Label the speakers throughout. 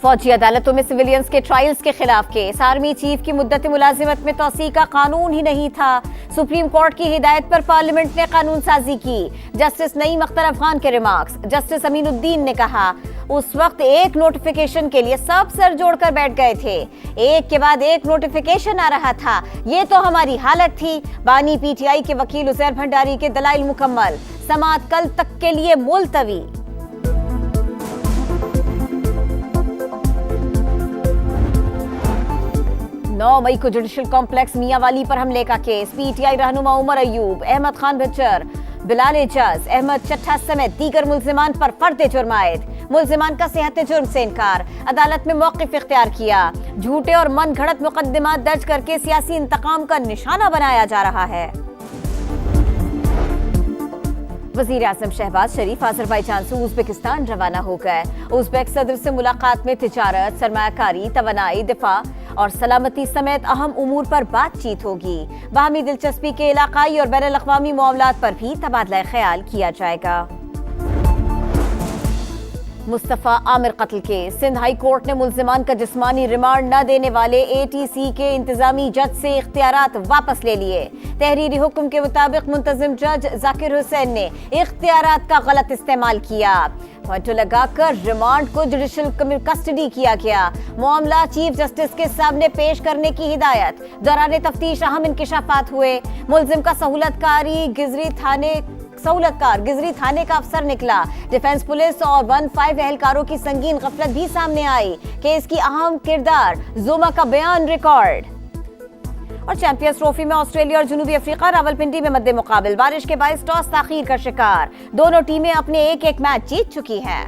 Speaker 1: फौजी अदालतों में सिविलियंस के ट्रायल्स के खिलाफ केस। आर्मी चीफ की मुद्दत मुलाजिमत में तौसी का कानून ही नहीं था। सुप्रीम कोर्ट की हिदायत पर पार्लियामेंट ने कानून साजी की। जस्टिस नईम अख्तर अफगान के रिमार्क्स। जस्टिस अमीनुद्दीन ने कहा, उस वक्त एक नोटिफिकेशन के लिए सब सर जोड़कर बैठ गए थे। एक के बाद एक नोटिफिकेशन आ रहा था। ये तो हमारी हालत थी। बानी पीटीआई के वकील उजैर भंडारी के दलाइल मुकम्मल। समाअत कल तक के लिए मुलतवी। 9 मई को जुडिशल कॉम्प्लेक्स मियांवाली पर हमले का केस। पीटीआई रहनुमा उमर अयूब, अहमद खान भच्चर, बिलाल एजाज, अहमद चट्टा समेत दीगर मुल्जिमान पर फर्द जुर्म आयद। मुल्जिमान का सेहत जुर्म से इनकार। अदालत में मौक़िफ़ इख्तियार किया। झूठे और मन घड़त मुकदमात दर्ज करके सियासी इंतकाम का निशाना बनाया जा रहा है। वज़ीर आज़म शहबाज शरीफ अज़रबैजान से उज़्बेकिस्तान रवाना हो गए। उज़्बेक सदर से मुलाकात में तिजारत, सरमायाकारी, तवानाई, दिफा और सलामती समेत अहम उमूर पर बातचीत होगी। बाहमी दिलचस्पी के इलाकाई और बैनुल अक़वामी मामलात पर भी तबादला ख्याल किया जाएगा। मुस्तफ़ा आमिर कत्ल केस। सिंध हाई कोर्ट ने मुल्जिमान का जिस्मानी रिमांड न देने वाले एटीसी के इंतजामी जज से इख्तियारात वापस ले लिए। तहरीरी हुक्म के मुताबिक मुंतजिम जज जाकिर हुसैन ने इख्तियारात का गलत इस्तेमाल किया। फोटो लगाकर रिमांड को जुडिशल कस्टडी किया गया। मामला चीफ जस्टिस के सामने पेश करने की हिदायत। दौरान तफ्तीश अहम इंकिशाफात हुए। मुल्जिम का सहूलतकार गिजरी थाने का अफसर निकला। डिफेंस पुलिस और 15 एहलकारों की संगीन गफलत भी सामने आई। केस की अहम किरदार जुमा का बयान रिकॉर्ड। और चैंपियंस ट्रॉफी में ऑस्ट्रेलिया और जनूबी अफ्रीका रावलपिंडी में मद्दे मुकाबिल। बारिश के बायस टॉस ताखीर का शिकार। दोनों टीमें अपने एक मैच जीत चुकी हैं।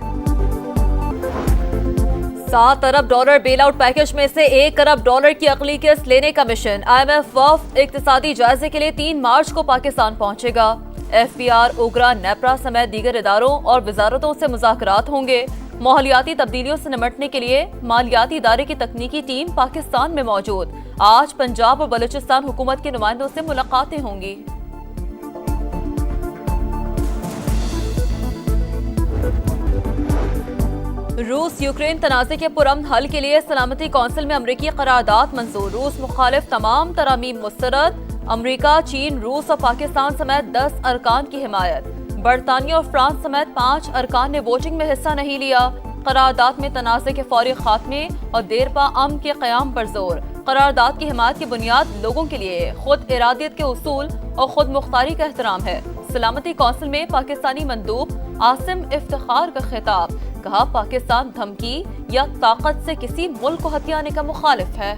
Speaker 2: $7 अरब बेल आउट पैकेज में से $1 अरब की अगली किस्त लेने का मिशन। IMF वफ़द इक्तिसादी जायजे के लिए 3 मार्च को पाकिस्तान पहुंचेगा। FBR, ओगरा, नेपरा समेत दीगर इदारों और वजारतों से मुज़ाकरात होंगे। माहौलियाती तब्दीलियों से निपटने के लिए मालियाती इदारे की तकनीकी टीम पाकिस्तान में मौजूद। आज पंजाब और बलूचिस्तान हुकूमत के नुमाइंदों से मुलाकातें होंगी। रूस यूक्रेन तनाज़े के पुरअमन हल के लिए सलामती कौंसिल में अमरीकी करारदाद मंजूर। रूस मुखालिफ तमाम तरामीम मुस्तरद। अमरीका, चीन, रूस और पाकिस्तान समेत 10 अरकान की हिमायत। बरतानिया और फ्रांस समेत 5 अरकान ने वोटिंग में हिस्सा नहीं लिया। करारदाद में तनाज़े के फौरी खात्मे और देरपा अमन के क़याम पर जोर। करारदाद की हिमायत की बुनियाद लोगों के लिए खुद इरादियत के उसूल और खुद मुख्तारी का एहतराम है। सलामती कौंसिल में पाकिस्तानी मंदूब आसिम इफ्तिखार का खिताब। कहा, पाकिस्तान धमकी या ताकत से किसी मुल्क को हथियाने का मुखालिफ है।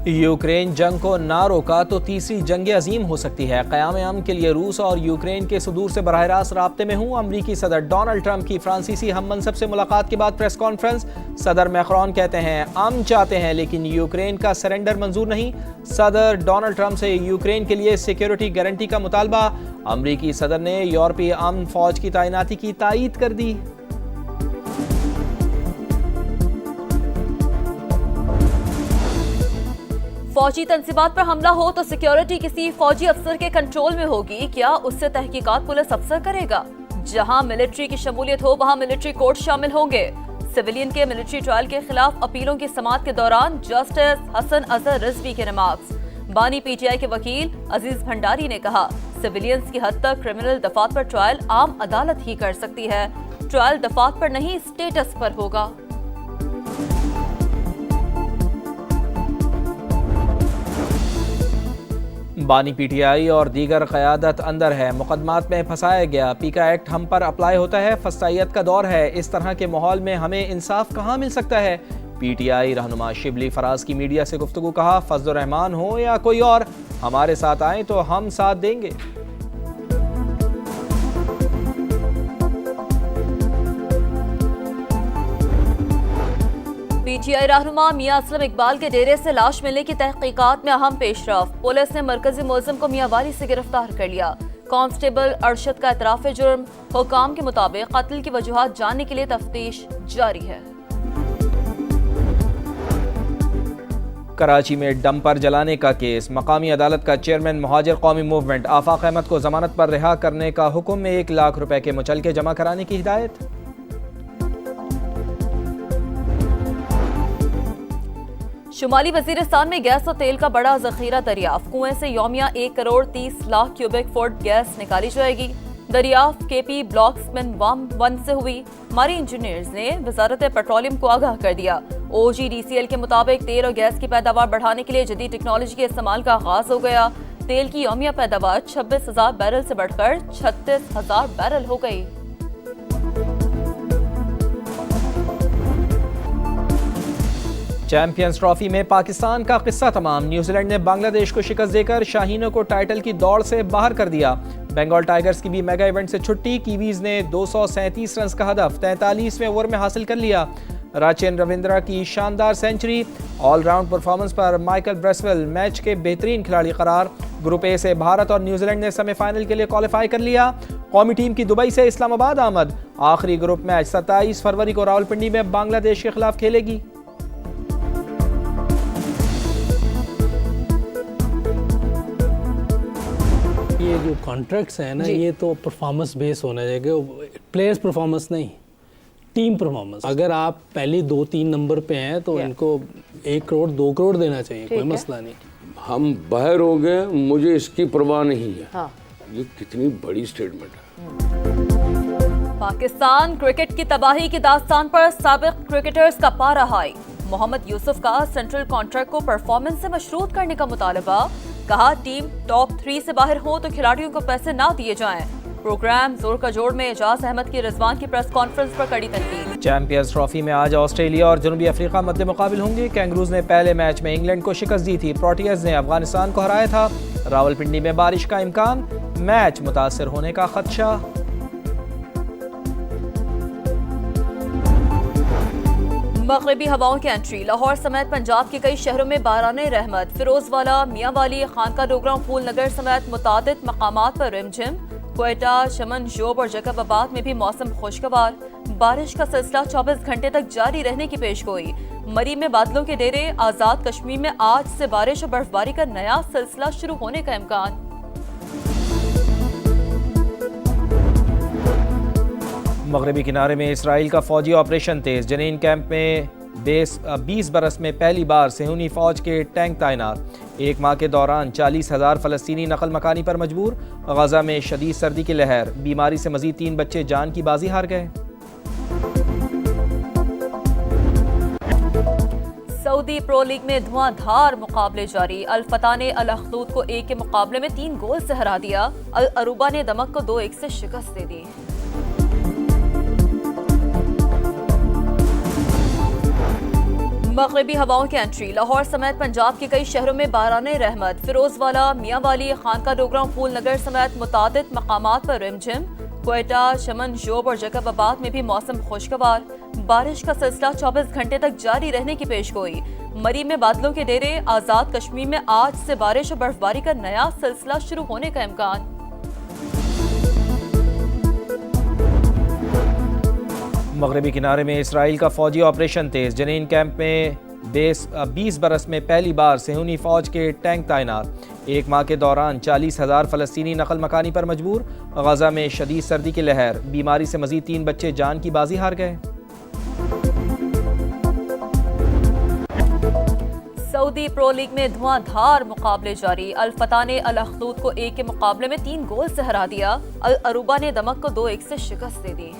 Speaker 3: यूक्रेन जंग को ना रोका तो तीसरी जंग अजीम हो सकती है। क़याम अमन के लिए रूस और यूक्रेन के सुदूर से बराह रास्त राब्ते में हूँ। अमरीकी सदर डोनाल्ड ट्रंप की फ्रांसीसी हम मनसब से मुलाकात के बाद प्रेस कॉन्फ्रेंस। सदर मैक्रोन कहते हैं हम चाहते हैं लेकिन यूक्रेन का सरेंडर मंजूर नहीं। सदर डोनाल्ड ट्रंप से यूक्रेन के लिए सिक्योरिटी गारंटी का मुतालबा। अमरीकी सदर ने यूरोपीय अमन फौज की तैनाती की तायीद कर दी।
Speaker 2: फौजी तंसीबात पर हमला हो तो सिक्योरिटी किसी फौजी अफसर के कंट्रोल में होगी क्या? उससे तहकीकात पुलिस अफसर करेगा। जहां मिलिट्री की शमूलियत हो वहां मिलिट्री कोर्ट शामिल होंगे। सिविलियन के मिलिट्री ट्रायल के खिलाफ अपीलों की समाअत के दौरान जस्टिस हसन अजहर रिजवी के रिमार्क्स। बानी पीटीआई के वकील अजीज भंडारी ने कहा, सिविलियंस की हद तक क्रिमिनल दफात पर ट्रायल आम अदालत ही कर सकती है। ट्रायल दफात पर नहीं, स्टेटस पर होगा।
Speaker 3: बानी पीटीआई और दीगर क़यादत अंदर है। मुकदमात में फंसाया गया। पीका एक्ट हम पर अप्लाई होता है। फसाइयत का दौर है। इस तरह के माहौल में हमें इंसाफ कहाँ मिल सकता है? पीटीआई रहनुमा शिबली फराज की मीडिया से गुफ्तगू। कहा, फजल रहमान हो या कोई और हमारे साथ आए तो हम साथ देंगे।
Speaker 2: पीटीआई रहनुमा मियां असलम इकबाल के डेरे से लाश मिलने की तहकीकात में अहम पेशरफ। पुलिस ने मरकजी मुलजिम को मियांवाली से गिरफ्तार कर लिया। कांस्टेबल अरशद का एतराफ जुर्म। हुकाम के मुताबिक कत्ल की वजूहात जानने के लिए तफ्तीश जारी है।
Speaker 3: कराची में डंपर जलाने का केस, मकामी अदालत का चेयरमैन मुहाजिर कौमी मूवमेंट आफाक अहमद को जमानत पर रिहा करने का हुक्म में 1 लाख रुपए के मुचलके जमा कराने की हिदायत।
Speaker 2: शुमाली वजीरिस्तान में गैस और तेल का बड़ा जखीरा दरियाफ्त, कुएं से यौमिया 1 crore 30 lakh cubic foot gas निकाली जाएगी। दरियाफ्त केपी ब्लॉक्समैन 1 से हुई। हमारे इंजीनियर्स ने वजारत पेट्रोलियम को आगाह कर दिया। OGDCL के मुताबिक तेल और गैस की पैदावार बढ़ाने के लिए जदीद टेक्नोलॉजी के इस्तेमाल का आगाज हो गया। तेल की यौमिया पैदावार 26,000 बैरल से बढ़कर 36,000 बैरल हो गई।
Speaker 3: चैंपियंस ट्रॉफी में पाकिस्तान का किस्सा तमाम, न्यूजीलैंड ने बांग्लादेश को शिकस्त देकर शाहीनों को टाइटल की दौड़ से बाहर कर दिया। बंगाल टाइगर्स की भी मेगा इवेंट से छुट्टी, कीवीज ने 237 रन का हदफ 43वें ओवर में हासिल कर लिया। राचेन रविंद्रा की शानदार सेंचुरी, ऑलराउंड परफॉर्मेंस पर माइकल ब्रेसवेल मैच के बेहतरीन खिलाड़ी करार। ग्रुप ए से भारत और न्यूजीलैंड ने सेमीफाइनल के लिए क्वालिफाई कर लिया। कौमी टीम की दुबई से इस्लामाबाद आमद, आखिरी ग्रुप मैच 27 फरवरी को रावलपिंडी में बांग्लादेश के खिलाफ खेलेगी।
Speaker 4: ये जो कॉन्ट्रैक्ट्स हैं ना, ये तो परफॉर्मेंस बेस होना चाहिए, प्लेयर्स परफॉर्मेंस नहीं, टीम परफॉर्मेंस। अगर आप पहली 2-3 नंबर पे हैं तो इनको 1 करोड़ 2 करोड़ देना चाहिए, कोई मसला नहीं।
Speaker 5: हम बाहर हो गए, मुझे इसकी परवाह नहीं है। हाँ। ये कितनी बड़ी स्टेटमेंट है।
Speaker 2: पाकिस्तान क्रिकेट की तबाही की दास्तान पर साबिक क्रिकेटर्स का पारा हाई। मोहम्मद यूसुफ का सेंट्रल कॉन्ट्रैक्ट को परफॉर्मेंस से मशरूत करने का मुतालबा, कहा टीम टॉप 3 से बाहर हो तो खिलाड़ियों को पैसे ना दिए जाएं। प्रोग्राम जोर का जोड़ में एजाज अहमद की रिजवान की प्रेस कॉन्फ्रेंस पर कड़ी तनकीद।
Speaker 3: चैंपियंस ट्रॉफी में आज ऑस्ट्रेलिया और जनूबी अफ्रीका मद्दे मुकाबिल होंगे। कैंगरूज ने पहले मैच में इंग्लैंड को शिकस्त दी थी, प्रोटियर्स ने अफगानिस्तान को हराया था। रावलपिंडी में बारिश का इम्कान, मैच मुतासर होने का खदशा।
Speaker 2: मगरबी हवाओं की एंट्री, लाहौर समेत पंजाब के कई शहरों में बाराने रहमत। फिरोजवाला, मियांवाली, खानका डोगरा, फूलनगर समेत मुतादिद मकामात पर रिमझिम। क्वेटा, चमन, जोब और जैकबाबाद में भी मौसम खुशगवार। बारिश का सिलसिला 24 घंटे तक जारी रहने की पेशगोई। मरी में बादलों के डेरे, आजाद कश्मीर में आज से बारिश और बर्फबारी का नया सिलसिला शुरू होने का इम्कान।
Speaker 3: मगरबी किनारे में इसराइल का फौजी ऑपरेशन तेज, जनीन कैंप में 20 बरस में पहली बार सेहूनी फौज के टैंक तैनात। 1 माह के दौरान 40,000 फ़लस्तीनी नकल मकानी पर मजबूर। गजा में शदीद सर्दी की लहर, बीमारी से मजीद 3 बच्चे जान की बाजी हार गए।
Speaker 2: सऊदी प्रो लीग में धुआंधार मुकाबले जारी। अल फतह ने अल अखदूद को 1 के मुकाबले में 3 गोल से हरा दिया। अल अरूबा ने दमक को 2-1 से शिकस्त दे दी। मगरबी हवाओं की एंट्री, लाहौर समेत पंजाब के कई शहरों में बाराने रहमत। फिरोजवाला, मियांवाली, खानका डोगरा, फूलनगर समेत मुतादिद मकामात पर रिमझिम। क्वेटा, चमन, जोब और जैकबाबाद में भी मौसम खुशगवार। बारिश का सिलसिला 24 घंटे तक जारी रहने की पेशगोई। मरी में बादलों के डेरे, आजाद कश्मीर में आज से बारिश और बर्फबारी का नया सिलसिला शुरू होने का इम्कान।
Speaker 3: मगरबी किनारे में इसराइल का फौजी ऑपरेशन तेज, जनीन कैंप में 20 बरस में पहली बार सेहूनी फौज के टैंक तैनात। 1 माह के दौरान 40,000 फ़लस्तीनी नकल मकानी पर मजबूर। गजा में शदीद सर्दी की लहर, बीमारी से मजीद 3 बच्चे जान की बाजी हार गए।
Speaker 2: सऊदी प्रो लीग में धुआंधार मुकाबले जारी। अल फतह ने अल अखदूद को 1 के मुकाबले में 3 गोल से हरा दिया। अल अरूबा ने दमक को 2-1 से शिकस्त दे दी।